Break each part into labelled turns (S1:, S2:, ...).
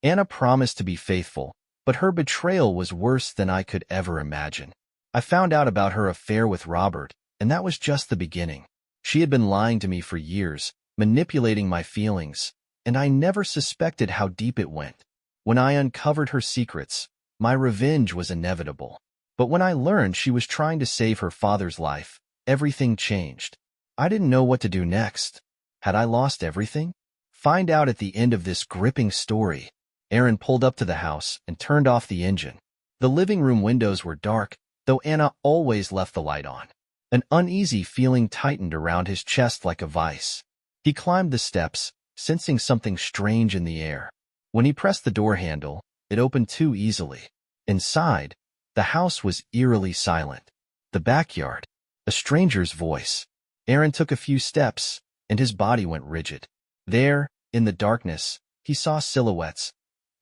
S1: Anna promised to be faithful, but her betrayal was worse than I could ever imagine. I found out about her affair with Robert, and that was just the beginning. She had been lying to me for years, manipulating my feelings, and I never suspected how deep it went. When I uncovered her secrets, my revenge was inevitable. But when I learned she was trying to save her father's life, everything changed. I didn't know what to do next. Had I lost everything? Find out at the end of this gripping story. Aaron pulled up to the house and turned off the engine. The living room windows were dark, though Anna always left the light on. An uneasy feeling tightened around his chest like a vice. He climbed the steps, sensing something strange in the air. When he pressed the door handle, it opened too easily. Inside, the house was eerily silent. The backyard, a stranger's voice. Aaron took a few steps, and his body went rigid. There, in the darkness, he saw silhouettes.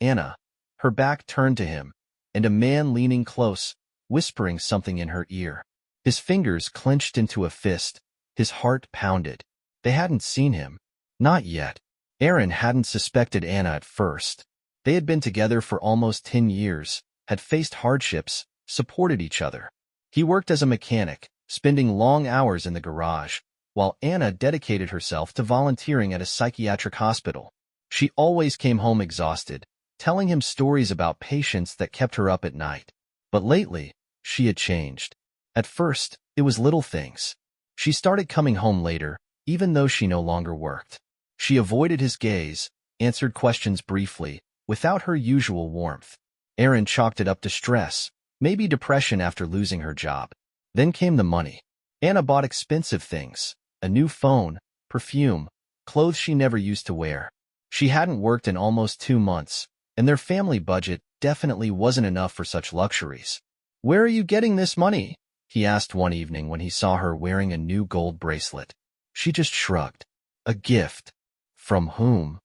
S1: Anna, her back turned to him, and a man leaning close, whispering something in her ear. His fingers clenched into a fist, his heart pounded. They hadn't seen him. Not yet. Aaron hadn't suspected Anna at first. They had been together for almost 10 years, had faced hardships, supported each other. He worked as a mechanic, spending long hours in the garage, while Anna dedicated herself to volunteering at a psychiatric hospital. She always came home exhausted, telling him stories about patients that kept her up at night. But lately, she had changed. At first, it was little things. She started coming home later, even though she no longer worked. She avoided his gaze, answered questions briefly, without her usual warmth. Aaron chalked it up to stress, maybe depression after losing her job. Then came the money. Anna bought expensive things, a new phone, perfume, clothes she never used to wear. She hadn't worked in almost 2 months, and their family budget definitely wasn't enough for such luxuries. "Where are you getting this money?" he asked one evening when he saw her wearing a new gold bracelet. She just shrugged. "A gift." "From whom?"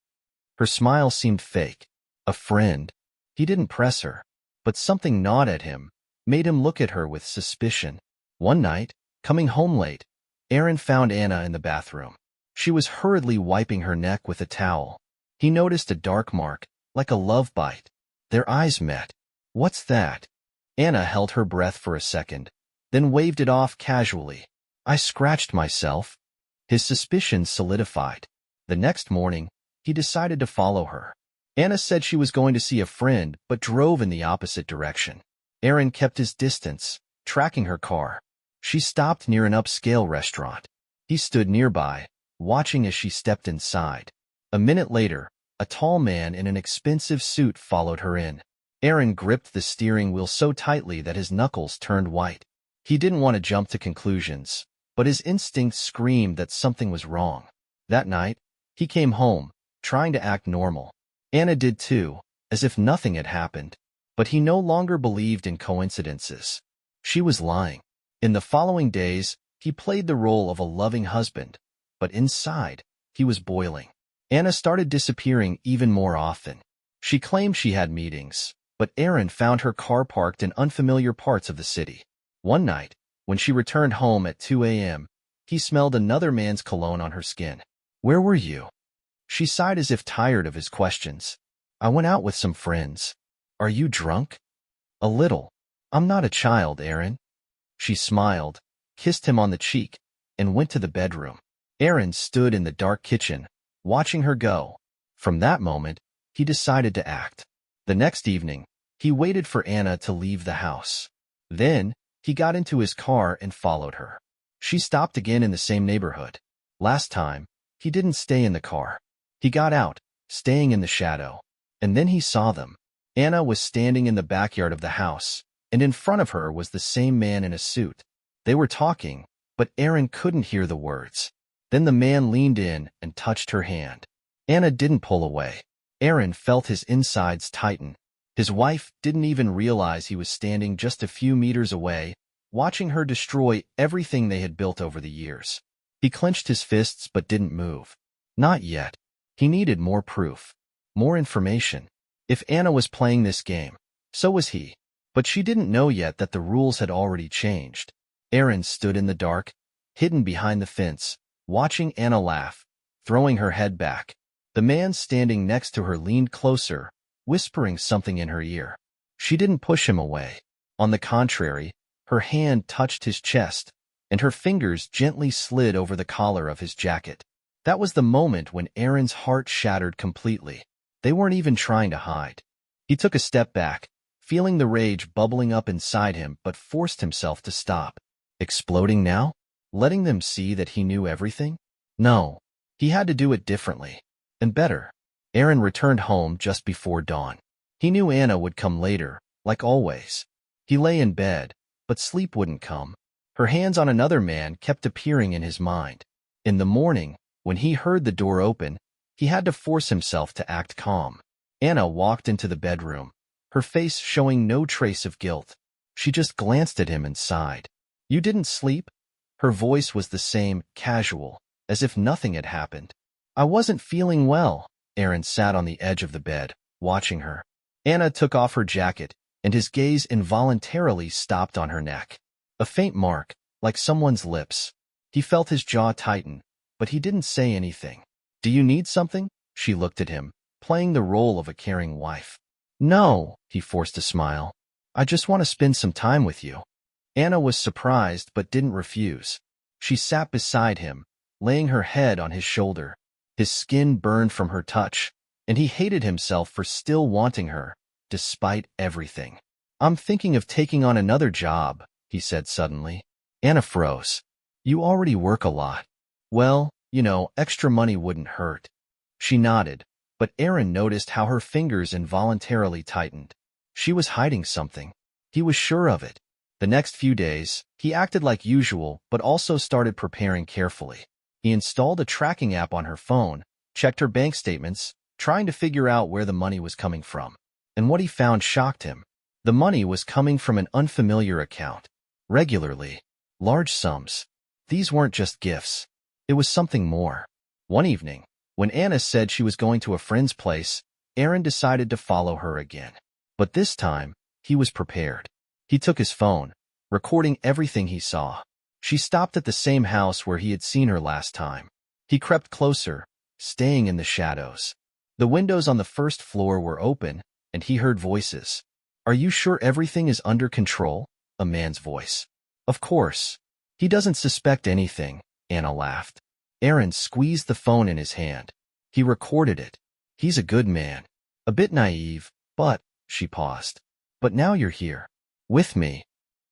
S1: Her smile seemed fake. "A friend." He didn't press her, but something gnawed at him, made him look at her with suspicion. One night, coming home late, Aaron found Anna in the bathroom. She was hurriedly wiping her neck with a towel. He noticed a dark mark, like a love bite. Their eyes met. "What's that?" Anna held her breath for a second, then waved it off casually. "I scratched myself." His suspicions solidified. The next morning, he decided to follow her. Anna said she was going to see a friend, but drove in the opposite direction. Aaron kept his distance, tracking her car. She stopped near an upscale restaurant. He stood nearby, watching as she stepped inside. A minute later, a tall man in an expensive suit followed her in. Aaron gripped the steering wheel so tightly that his knuckles turned white. He didn't want to jump to conclusions, but his instincts screamed that something was wrong. That night, he came home, trying to act normal. Anna did too, as if nothing had happened. But he no longer believed in coincidences. She was lying. In the following days, he played the role of a loving husband, but inside, he was boiling. Anna started disappearing even more often. She claimed she had meetings, but Aaron found her car parked in unfamiliar parts of the city. One night, when she returned home at 2 a.m., he smelled another man's cologne on her skin. "Where were you?" She sighed as if tired of his questions. "I went out with some friends." "Are you drunk?" "A little. I'm not a child, Aaron." She smiled, kissed him on the cheek, and went to the bedroom. Aaron stood in the dark kitchen, watching her go. From that moment, he decided to act. The next evening, he waited for Anna to leave the house. Then, he got into his car and followed her. She stopped again in the same neighborhood. Last time, he didn't stay in the car. He got out, staying in the shadow. And then he saw them. Anna was standing in the backyard of the house, and in front of her was the same man in a suit. They were talking, but Aaron couldn't hear the words. Then the man leaned in and touched her hand. Anna didn't pull away. Aaron felt his insides tighten. His wife didn't even realize he was standing just a few meters away, watching her destroy everything they had built over the years. He clenched his fists but didn't move. Not yet. He needed more proof. More information. If Anna was playing this game, so was he. But she didn't know yet that the rules had already changed. Aaron stood in the dark, hidden behind the fence, watching Anna laugh, throwing her head back. The man standing next to her leaned closer, whispering something in her ear. She didn't push him away. On the contrary, her hand touched his chest, and her fingers gently slid over the collar of his jacket. That was the moment when Aaron's heart shattered completely. They weren't even trying to hide. He took a step back, feeling the rage bubbling up inside him, but forced himself to stop. Exploding now? Letting them see that he knew everything? No. He had to do it differently. And better. Aaron returned home just before dawn. He knew Anna would come later, like always. He lay in bed, but sleep wouldn't come. Her hands on another man kept appearing in his mind. In the morning, when he heard the door open, he had to force himself to act calm. Anna walked into the bedroom, her face showing no trace of guilt. She just glanced at him and sighed. "You didn't sleep?" Her voice was the same, casual, as if nothing had happened. "I wasn't feeling well." Aaron sat on the edge of the bed, watching her. Anna took off her jacket, and his gaze involuntarily stopped on her neck. A faint mark, like someone's lips. He felt his jaw tighten, but he didn't say anything. "Do you need something?" She looked at him, playing the role of a caring wife. "No," he forced a smile. "I just want to spend some time with you." Anna was surprised but didn't refuse. She sat beside him, laying her head on his shoulder. His skin burned from her touch, and he hated himself for still wanting her, despite everything. "I'm thinking of taking on another job," he said suddenly. Anna froze. "You already work a lot." "Well, extra money wouldn't hurt." She nodded, but Aaron noticed how her fingers involuntarily tightened. She was hiding something. He was sure of it. The next few days, he acted like usual but also started preparing carefully. He installed a tracking app on her phone, checked her bank statements, trying to figure out where the money was coming from. And what he found shocked him. The money was coming from an unfamiliar account. Regularly. Large sums. These weren't just gifts. It was something more. One evening, when Anna said she was going to a friend's place, Aaron decided to follow her again. But this time, he was prepared. He took his phone, recording everything he saw. She stopped at the same house where he had seen her last time. He crept closer, staying in the shadows. The windows on the first floor were open, and he heard voices. "Are you sure everything is under control?" A man's voice. "Of course. He doesn't suspect anything," Anna laughed. Aaron squeezed the phone in his hand. He recorded it. "He's a good man. A bit naive, but," she paused. "But now you're here. With me."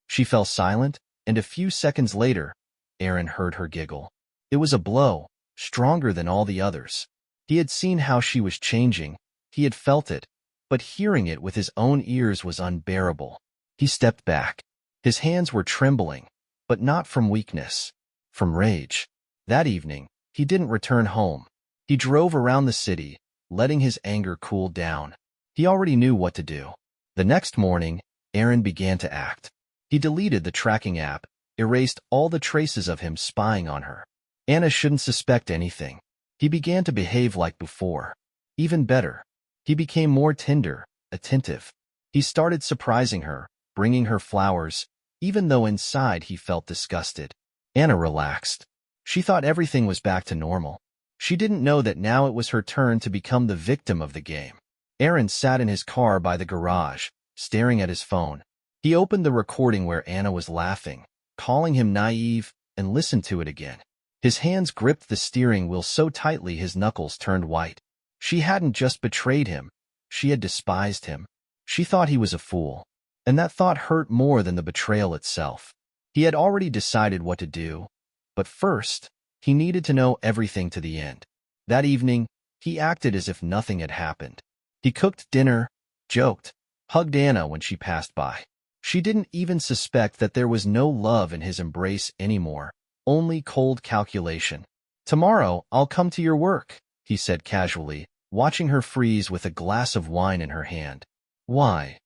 S1: She fell silent, and a few seconds later, Aaron heard her giggle. It was a blow, stronger than all the others. He had seen how she was changing. He had felt it, but hearing it with his own ears was unbearable. He stepped back. His hands were trembling, but not from weakness, from rage. That evening, he didn't return home. He drove around the city, letting his anger cool down. He already knew what to do. The next morning, Aaron began to act. He deleted the tracking app, erased all the traces of him spying on her. Anna shouldn't suspect anything. He began to behave like before. Even better. He became more tender, attentive. He started surprising her, bringing her flowers, even though inside he felt disgusted. Anna relaxed. She thought everything was back to normal. She didn't know that now it was her turn to become the victim of the game. Aaron sat in his car by the garage, staring at his phone. He opened the recording where Anna was laughing, calling him naive, and listened to it again. His hands gripped the steering wheel so tightly his knuckles turned white. She hadn't just betrayed him. She had despised him. She thought he was a fool. And that thought hurt more than the betrayal itself. He had already decided what to do. But first, he needed to know everything to the end. That evening, he acted as if nothing had happened. He cooked dinner, joked, hugged Anna when she passed by. She didn't even suspect that there was no love in his embrace anymore, only cold calculation. "Tomorrow, I'll come to your work," he said casually, watching her freeze with a glass of wine in her hand. "Why?"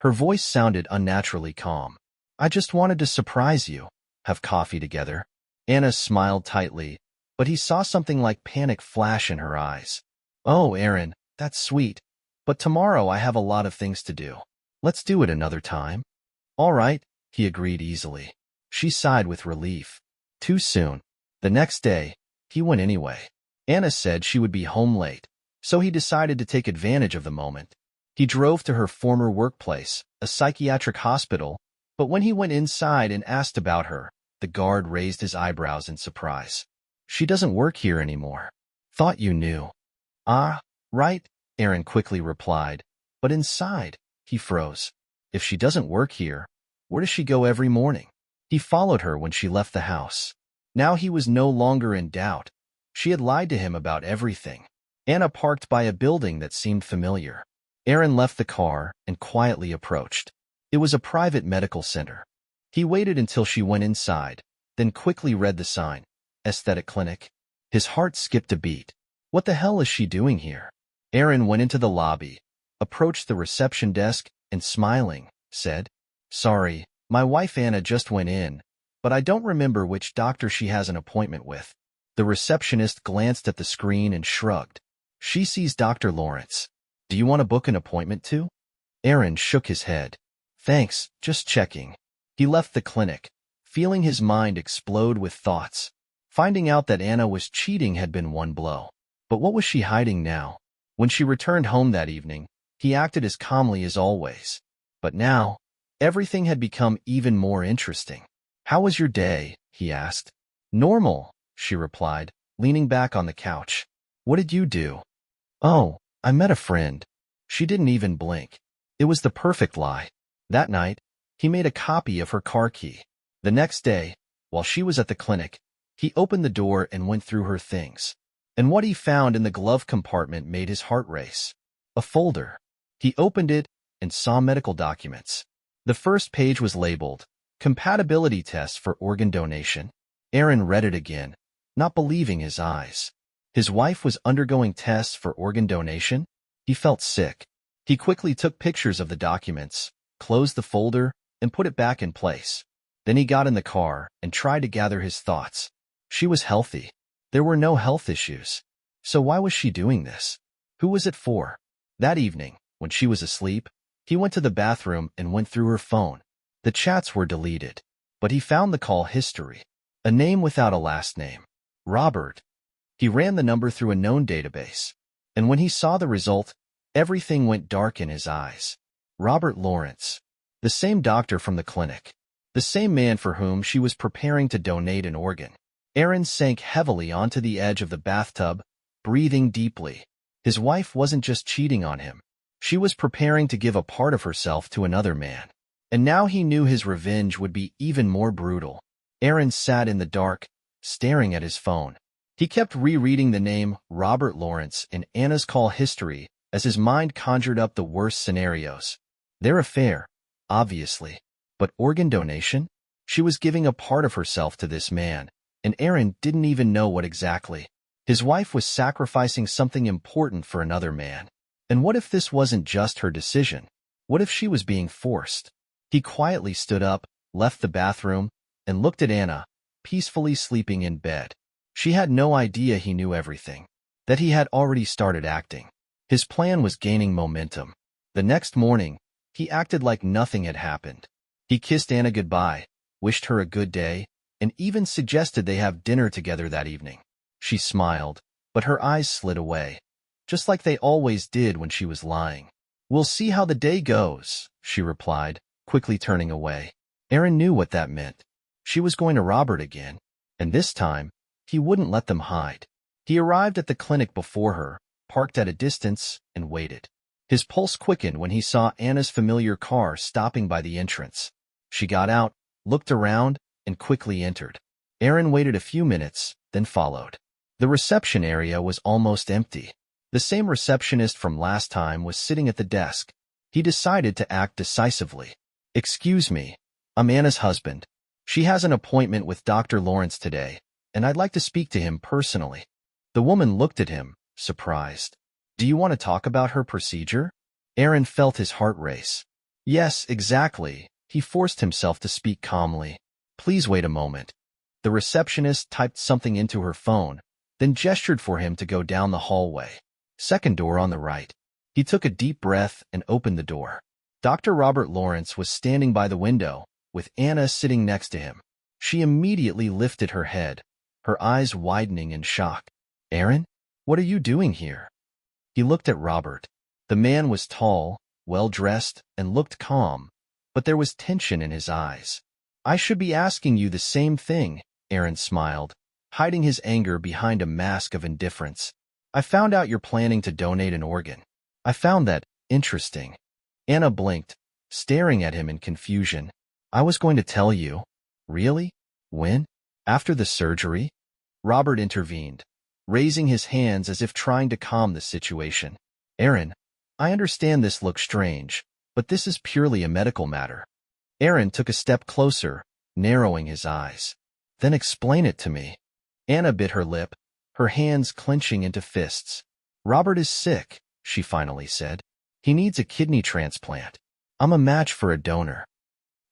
S1: Her voice sounded unnaturally calm. "I just wanted to surprise you. Have coffee together." Anna smiled tightly, but he saw something like panic flash in her eyes. "Oh, Aaron, that's sweet. But tomorrow I have a lot of things to do. Let's do it another time." "All right," he agreed easily. She sighed with relief. Too soon. The next day, he went anyway. Anna said she would be home late, so he decided to take advantage of the moment. He drove to her former workplace, a psychiatric hospital, but when he went inside and asked about her, the guard raised his eyebrows in surprise. She doesn't work here anymore. Thought you knew. Ah, right, Aaron quickly replied, but inside, he froze. If she doesn't work here, where does she go every morning? He followed her when she left the house. Now he was no longer in doubt. She had lied to him about everything. Anna parked by a building that seemed familiar. Aaron left the car and quietly approached. It was a private medical center. He waited until she went inside, then quickly read the sign, Aesthetic Clinic. His heart skipped a beat. What the hell is she doing here? Aaron went into the lobby, approached the reception desk, and smiling, said, Sorry, my wife Anna just went in, but I don't remember which doctor she has an appointment with. The receptionist glanced at the screen and shrugged. She sees Dr. Lawrence. Do you want to book an appointment too? Aaron shook his head. Thanks, just checking. He left the clinic, feeling his mind explode with thoughts. Finding out that Anna was cheating had been one blow. But what was she hiding now? When she returned home that evening, he acted as calmly as always. But now, everything had become even more interesting. How was your day? He asked. Normal, she replied, leaning back on the couch. What did you do? Oh, I met a friend. She didn't even blink. It was the perfect lie. That night, he made a copy of her car key. The next day, while she was at the clinic, he opened the door and went through her things. And what he found in the glove compartment made his heart race. A folder. He opened it and saw medical documents. The first page was labeled, Compatibility Test for Organ Donation. Aaron read it again, not believing his eyes. His wife was undergoing tests for organ donation? He felt sick. He quickly took pictures of the documents, closed the folder, and put it back in place. Then he got in the car and tried to gather his thoughts. She was healthy. There were no health issues. So why was she doing this? Who was it for? That evening, when she was asleep, he went to the bathroom and went through her phone. The chats were deleted, but he found the call history. A name without a last name. Robert. He ran the number through a known database. And when he saw the result, everything went dark in his eyes. Robert Lawrence. The same doctor from the clinic. The same man for whom she was preparing to donate an organ. Aaron sank heavily onto the edge of the bathtub, breathing deeply. His wife wasn't just cheating on him. She was preparing to give a part of herself to another man. And now he knew his revenge would be even more brutal. Aaron sat in the dark, staring at his phone. He kept rereading the name Robert Lawrence in Anna's call history as his mind conjured up the worst scenarios. Their affair, obviously. But organ donation? She was giving a part of herself to this man, and Aaron didn't even know what exactly. His wife was sacrificing something important for another man. And what if this wasn't just her decision? What if she was being forced? He quietly stood up, left the bathroom, and looked at Anna, peacefully sleeping in bed. She had no idea he knew everything, that he had already started acting. His plan was gaining momentum. The next morning, he acted like nothing had happened. He kissed Anna goodbye, wished her a good day, and even suggested they have dinner together that evening. She smiled, but her eyes slid away, just like they always did when she was lying. We'll see how the day goes, she replied, quickly turning away. Aaron knew what that meant. She was going to Robert again, and this time, he wouldn't let them hide. He arrived at the clinic before her, parked at a distance, and waited. His pulse quickened when he saw Anna's familiar car stopping by the entrance. She got out, looked around, and quickly entered. Aaron waited a few minutes, then followed. The reception area was almost empty. The same receptionist from last time was sitting at the desk. He decided to act decisively. Excuse me, I'm Anna's husband. She has an appointment with Dr. Lawrence today, and I'd like to speak to him personally. The woman looked at him, surprised. Do you want to talk about her procedure? Aaron felt his heart race. Yes, exactly. He forced himself to speak calmly. Please wait a moment. The receptionist typed something into her phone, then gestured for him to go down the hallway. Second door on the right. He took a deep breath and opened the door. Dr. Robert Lawrence was standing by the window, with Anna sitting next to him. She immediately lifted her head, her eyes widening in shock. Aaron, what are you doing here? He looked at Robert. The man was tall, well-dressed, and looked calm, but there was tension in his eyes. I should be asking you the same thing, Aaron smiled, hiding his anger behind a mask of indifference. I found out you're planning to donate an organ. I found that interesting. Anna blinked, staring at him in confusion. I was going to tell you. Really? When? After the surgery? Robert intervened, raising his hands as if trying to calm the situation. Aaron, I understand this looks strange, but this is purely a medical matter. Aaron took a step closer, narrowing his eyes. Then explain it to me. Anna bit her lip, her hands clenching into fists. Robert is sick, she finally said. He needs a kidney transplant. I'm a match for a donor.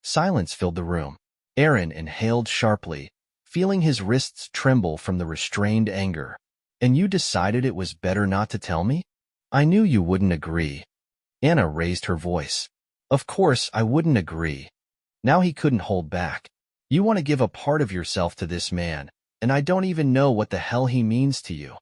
S1: Silence filled the room. Aaron inhaled sharply, feeling his wrists tremble from the restrained anger. And you decided it was better not to tell me? I knew you wouldn't agree. Anna raised her voice. Of course I wouldn't agree. Now he couldn't hold back. You want to give a part of yourself to this man, and I don't even know what the hell he means to you.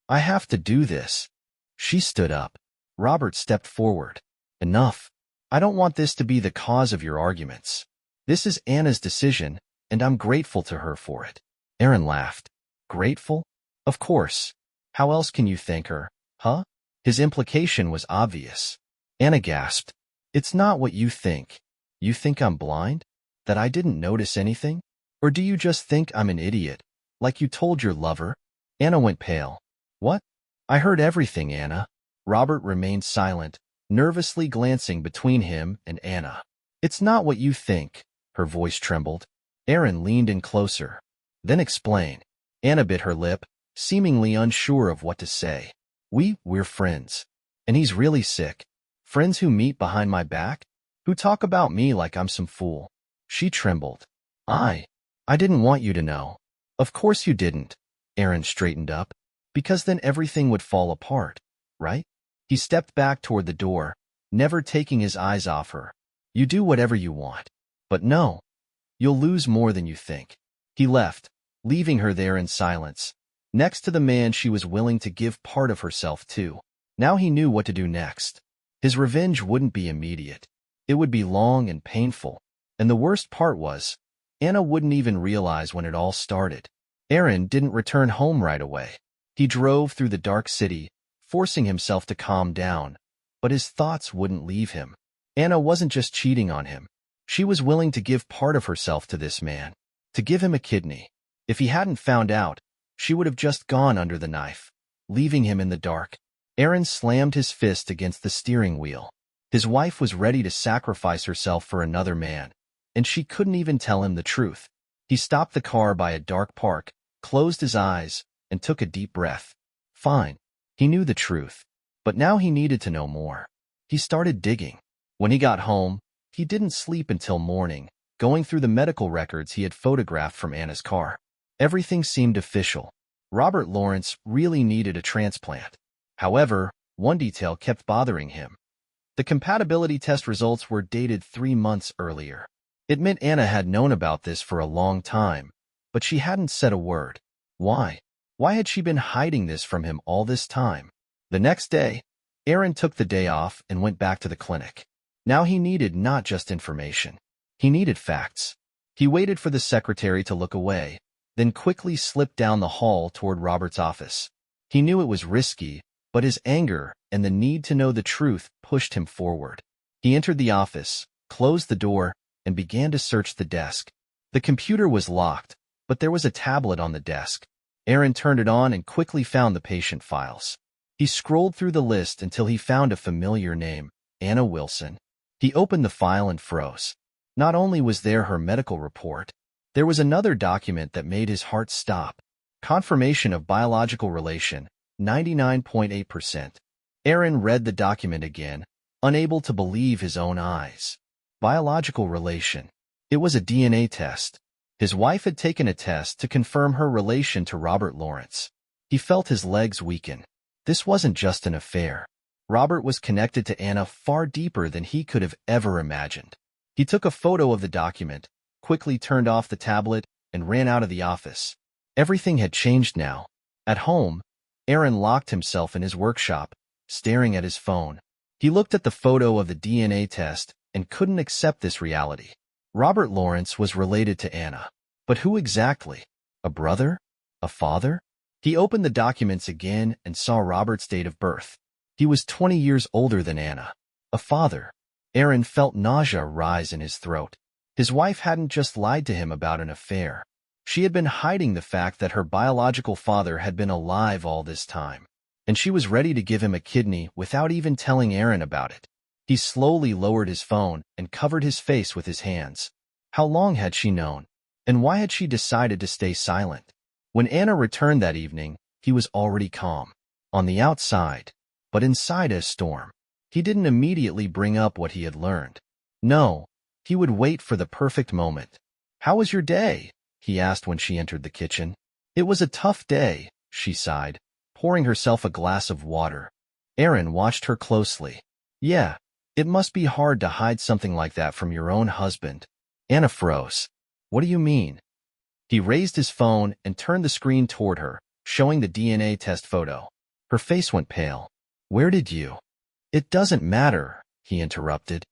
S1: I have to do this. She stood up. Robert stepped forward. Enough. I don't want this to be the cause of your arguments. This is Anna's decision, and I'm grateful to her for it. Aaron laughed. Grateful? Of course. How else can you thank her, huh? His implication was obvious. Anna gasped. It's not what you think. You think I'm blind? That I didn't notice anything? Or do you just think I'm an idiot, like you told your lover? Anna went pale. What? I heard everything, Anna. Robert remained silent, nervously glancing between him and Anna. It's not what you think. Her voice trembled. Aaron leaned in closer. Then explain. Anna bit her lip, seemingly unsure of what to say. We're friends. And he's really sick. Friends who meet behind my back? Who talk about me like I'm some fool. She trembled. I didn't want you to know. Of course you didn't. Aaron straightened up. Because then everything would fall apart, right? He stepped back toward the door, never taking his eyes off her. You do whatever you want. But no. You'll lose more than you think. He left, leaving her there in silence, next to the man she was willing to give part of herself to. Now he knew what to do next. His revenge wouldn't be immediate. It would be long and painful. And the worst part was, Anna wouldn't even realize when it all started. Aaron didn't return home right away. He drove through the dark city, forcing himself to calm down, but his thoughts wouldn't leave him. Anna wasn't just cheating on him. She was willing to give part of herself to this man, to give him a kidney. If he hadn't found out, she would have just gone under the knife, leaving him in the dark. Aaron slammed his fist against the steering wheel. His wife was ready to sacrifice herself for another man, and she couldn't even tell him the truth. He stopped the car by a dark park, closed his eyes, and took a deep breath. Fine. He knew the truth, but now he needed to know more. He started digging. When he got home, he didn't sleep until morning, going through the medical records he had photographed from Anna's car. Everything seemed official. Robert Lawrence really needed a transplant. However, one detail kept bothering him. The compatibility test results were dated 3 months earlier. It meant Anna had known about this for a long time, but she hadn't said a word. Why? Why had she been hiding this from him all this time? The next day, Aaron took the day off and went back to the clinic. Now he needed not just information. He needed facts. He waited for the secretary to look away, then quickly slipped down the hall toward Robert's office. He knew it was risky, but his anger and the need to know the truth pushed him forward. He entered the office, closed the door, and began to search the desk. The computer was locked, but there was a tablet on the desk. Aaron turned it on and quickly found the patient files. He scrolled through the list until he found a familiar name, Anna Wilson. He opened the file and froze. Not only was there her medical report, there was another document that made his heart stop. Confirmation of biological relation, 99.8%. Aaron read the document again, unable to believe his own eyes. Biological relation. It was a DNA test. His wife had taken a test to confirm her relation to Robert Lawrence. He felt his legs weaken. This wasn't just an affair. Robert was connected to Anna far deeper than he could have ever imagined. He took a photo of the document, quickly turned off the tablet, and ran out of the office. Everything had changed now. At home, Aaron locked himself in his workshop, staring at his phone. He looked at the photo of the DNA test and couldn't accept this reality. Robert Lawrence was related to Anna. But who exactly? A brother? A father? He opened the documents again and saw Robert's date of birth. He was 20 years older than Anna. A father. Aaron felt nausea rise in his throat. His wife hadn't just lied to him about an affair. She had been hiding the fact that her biological father had been alive all this time, and she was ready to give him a kidney without even telling Aaron about it. He slowly lowered his phone and covered his face with his hands. How long had she known? And why had she decided to stay silent? When Anna returned that evening, he was already calm. On the outside, but inside a storm. He didn't immediately bring up what he had learned. No, he would wait for the perfect moment. "How was your day?" he asked when she entered the kitchen. "It was a tough day," she sighed, pouring herself a glass of water. Aaron watched her closely. "Yeah, it must be hard to hide something like that from your own husband." Anna froze. "What do you mean?" He raised his phone and turned the screen toward her, showing the DNA test photo. Her face went pale. "Where did you—" "It doesn't matter," he interrupted.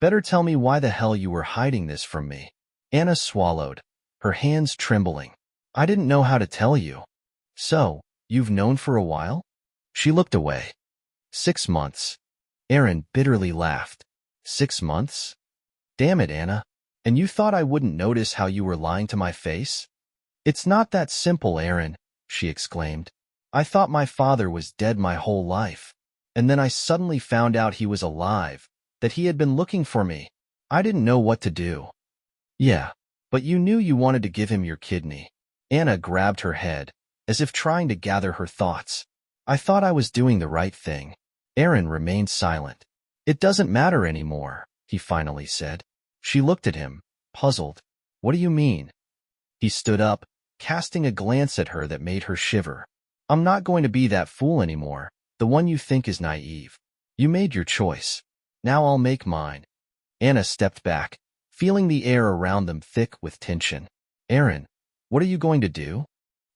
S1: "Better tell me why the hell you were hiding this from me." Anna swallowed, her hands trembling. "I didn't know how to tell you." "So, you've known for a while?" She looked away. 6 months. Aaron bitterly laughed. 6 months? Damn it, Anna. And you thought I wouldn't notice how you were lying to my face? "It's not that simple, Aaron," she exclaimed. "I thought my father was dead my whole life. And then I suddenly found out he was alive, that he had been looking for me. I didn't know what to do." "Yeah, but you knew you wanted to give him your kidney." Anna grabbed her head, as if trying to gather her thoughts. "I thought I was doing the right thing." Aaron remained silent. "It doesn't matter anymore," he finally said. She looked at him, puzzled. "What do you mean?" He stood up, casting a glance at her that made her shiver. "I'm not going to be that fool anymore, the one you think is naive. You made your choice. Now I'll make mine." Anna stepped back, feeling the air around them thick with tension. "Aaron, what are you going to do?"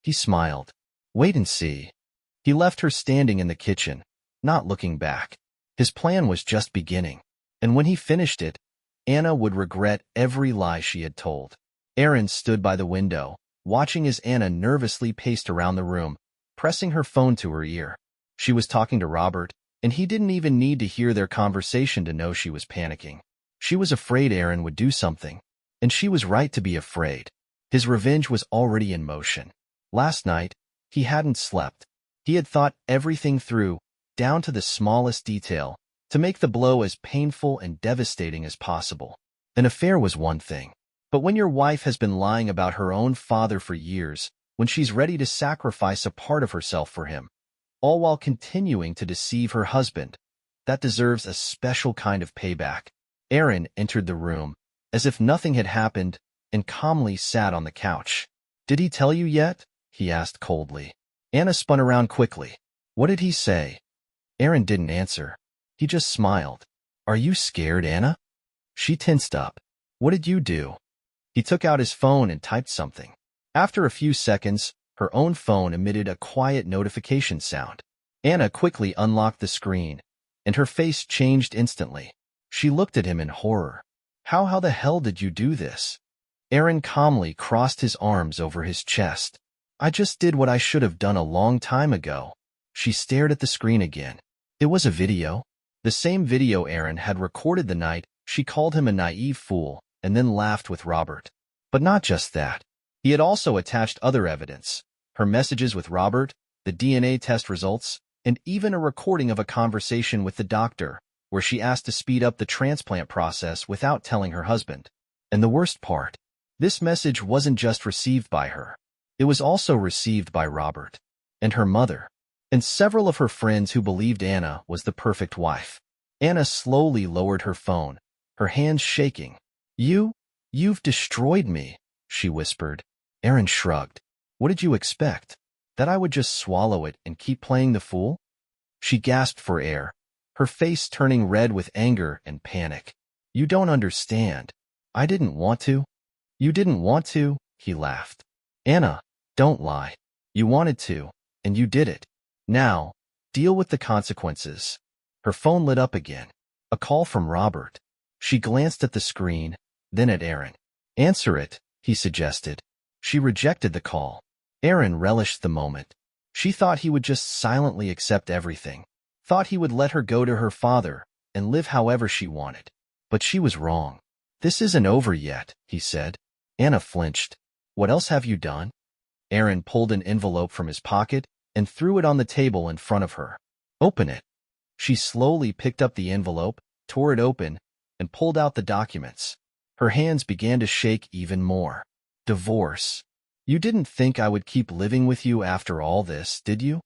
S1: He smiled. "Wait and see." He left her standing in the kitchen, not looking back. His plan was just beginning, and when he finished it, Anna would regret every lie she had told. Aaron stood by the window, watching as Anna nervously paced around the room, pressing her phone to her ear. She was talking to Robert, and he didn't even need to hear their conversation to know she was panicking. She was afraid Aaron would do something, and she was right to be afraid. His revenge was already in motion. Last night, he hadn't slept. He had thought everything through, down to the smallest detail, to make the blow as painful and devastating as possible. An affair was one thing, but when your wife has been lying about her own father for years, when she's ready to sacrifice a part of herself for him, all while continuing to deceive her husband, that deserves a special kind of payback. Aaron entered the room, as if nothing had happened, and calmly sat on the couch. "Did he tell you yet?" he asked coldly. Anna spun around quickly. "What did he say?" Aaron didn't answer. He just smiled. "Are you scared, Anna?" She tensed up. "What did you do?" He took out his phone and typed something. After a few seconds, her own phone emitted a quiet notification sound. Anna quickly unlocked the screen, and her face changed instantly. She looked at him in horror. How the hell did you do this?" Aaron calmly crossed his arms over his chest. "I just did what I should have done a long time ago." She stared at the screen again. It was a video. The same video Aaron had recorded the night she called him a naive fool and then laughed with Robert. But not just that. He had also attached other evidence. Her messages with Robert, the DNA test results, and even a recording of a conversation with the doctor, where she asked to speed up the transplant process without telling her husband. And the worst part, this message wasn't just received by her. It was also received by Robert, and her mother, and several of her friends who believed Anna was the perfect wife. Anna slowly lowered her phone, her hands shaking. You've destroyed me," she whispered. Aaron shrugged. "What did you expect? That I would just swallow it and keep playing the fool?" She gasped for air, her face turning red with anger and panic. "You don't understand. I didn't want to." "You didn't want to?" he laughed. "Anna, don't lie. You wanted to, and you did it. Now, deal with the consequences." Her phone lit up again. A call from Robert. She glanced at the screen, then at Aaron. "Answer it," he suggested. She rejected the call. Aaron relished the moment. She thought he would just silently accept everything. Thought he would let her go to her father and live however she wanted. But she was wrong. "This isn't over yet," he said. Anna flinched. "What else have you done?" Aaron pulled an envelope from his pocket and threw it on the table in front of her. "Open it." She slowly picked up the envelope, tore it open, and pulled out the documents. Her hands began to shake even more. "Divorce. You didn't think I would keep living with you after all this, did you?"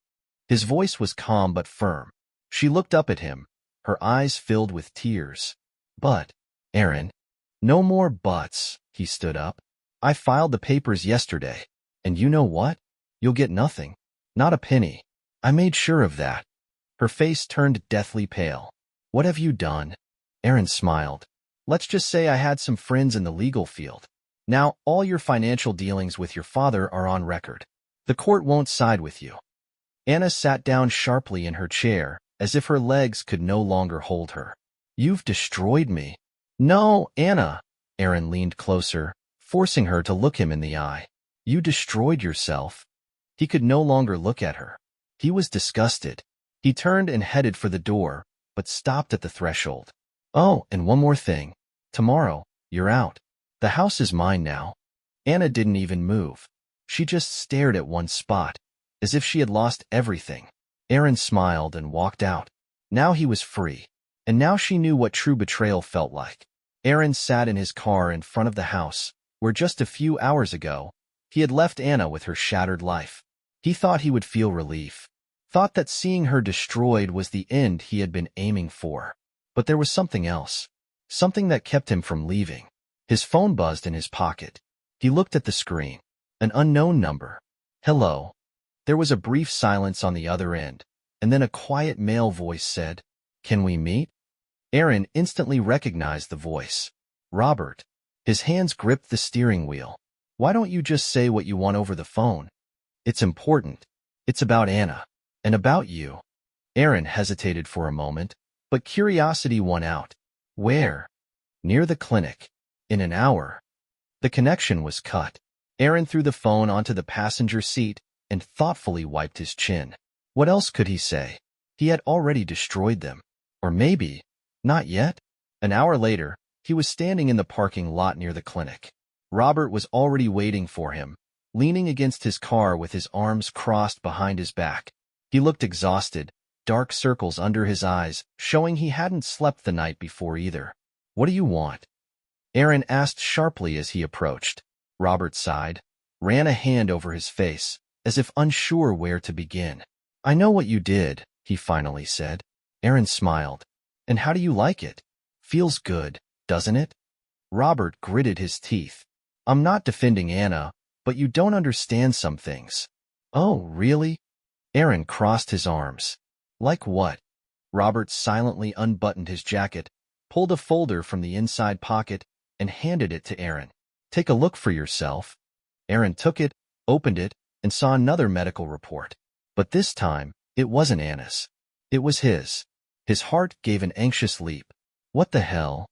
S1: His voice was calm but firm. She looked up at him, her eyes filled with tears. "But, Aaron." "No more buts." He stood up. "I filed the papers yesterday, and you know what? You'll get nothing. Not a penny. I made sure of that." Her face turned deathly pale. "What have you done?" Aaron smiled. "Let's just say I had some friends in the legal field. Now all your financial dealings with your father are on record. The court won't side with you." Anna sat down sharply in her chair, as if her legs could no longer hold her. "You've destroyed me." "No, Anna." Aaron leaned closer, forcing her to look him in the eye. "You destroyed yourself." He could no longer look at her. He was disgusted. He turned and headed for the door, but stopped at the threshold. "Oh, and one more thing. Tomorrow, you're out. The house is mine now." Anna didn't even move. She just stared at one spot, as if she had lost everything. Aaron smiled and walked out. Now he was free, and now she knew what true betrayal felt like. Aaron sat in his car in front of the house, where just a few hours ago, he had left Anna with her shattered life. He thought he would feel relief, thought that seeing her destroyed was the end he had been aiming for. But there was something else, something that kept him from leaving. His phone buzzed in his pocket. He looked at the screen. An unknown number. "Hello." There was a brief silence on the other end, and then a quiet male voice said, "Can we meet?" Aaron instantly recognized the voice. Robert. His hands gripped the steering wheel. "Why don't you just say what you want over the phone?" "It's important. It's about Anna. And about you." Aaron hesitated for a moment, but curiosity won out. "Where?" "Near the clinic. In an hour." The connection was cut. Aaron threw the phone onto the passenger seat and thoughtfully wiped his chin. What else could he say? He had already destroyed them. Or maybe, not yet. An hour later, he was standing in the parking lot near the clinic. Robert was already waiting for him, leaning against his car with his arms crossed behind his back. He looked exhausted, dark circles under his eyes, showing he hadn't slept the night before either. "What do you want?" Aaron asked sharply as he approached. Robert sighed, ran a hand over his face, as if unsure where to begin. "I know what you did," he finally said. Aaron smiled. "And how do you like it? Feels good, doesn't it?" Robert gritted his teeth. "I'm not defending Anna, but you don't understand some things." "Oh, really?" Aaron crossed his arms. "Like what?" Robert silently unbuttoned his jacket, pulled a folder from the inside pocket, and handed it to Aaron. "Take a look for yourself." Aaron took it, opened it, and saw another medical report. But this time, it wasn't Anna's. It was his. His heart gave an anxious leap. "What the hell?"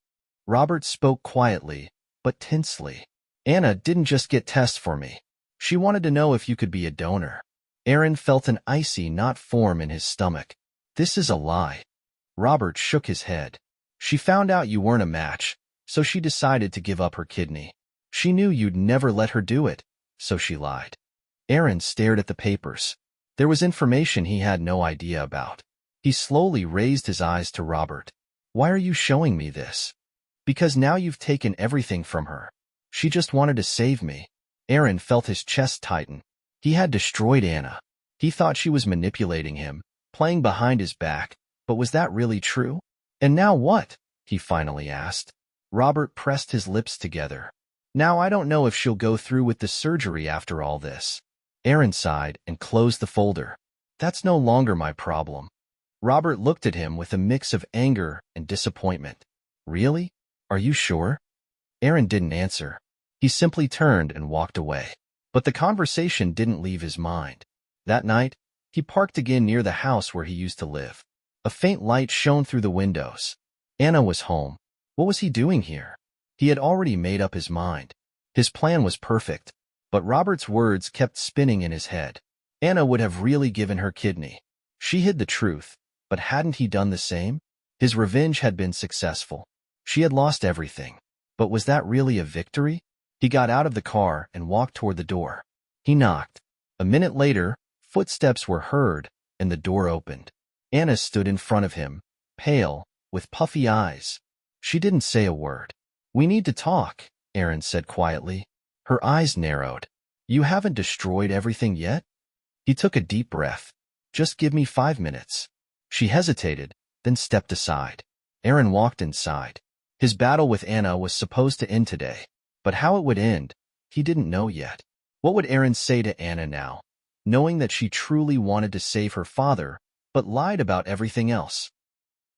S1: Robert spoke quietly, but tensely. "Anna didn't just get tests for me. She wanted to know if you could be a donor." Aaron felt an icy knot form in his stomach. "This is a lie." Robert shook his head. "She found out you weren't a match, so she decided to give up her kidney. She knew you'd never let her do it, so she lied." Aaron stared at the papers. There was information he had no idea about. He slowly raised his eyes to Robert. "Why are you showing me this?" "Because now you've taken everything from her. She just wanted to save me." Aaron felt his chest tighten. He had destroyed Anna. He thought she was manipulating him, playing behind his back, but was that really true? "And now what?" he finally asked. Robert pressed his lips together. "Now I don't know if she'll go through with the surgery after all this." Aaron sighed and closed the folder. "That's no longer my problem." Robert looked at him with a mix of anger and disappointment. "Really? Are you sure?" Aaron didn't answer. He simply turned and walked away. But the conversation didn't leave his mind. That night, he parked again near the house where he used to live. A faint light shone through the windows. Anna was home. What was he doing here? He had already made up his mind. His plan was perfect, but Robert's words kept spinning in his head. Anna would have really given her kidney. She hid the truth, but hadn't he done the same? His revenge had been successful. She had lost everything. But was that really a victory? He got out of the car and walked toward the door. He knocked. A minute later, footsteps were heard, and the door opened. Anna stood in front of him, pale, with puffy eyes. She didn't say a word. "We need to talk," Erin said quietly. Her eyes narrowed. "You haven't destroyed everything yet?" He took a deep breath. "Just give me 5 minutes." She hesitated, then stepped aside. Erin walked inside. His battle with Anna was supposed to end today, but how it would end, he didn't know yet. What would Erin say to Anna now, knowing that she truly wanted to save her father, but lied about everything else?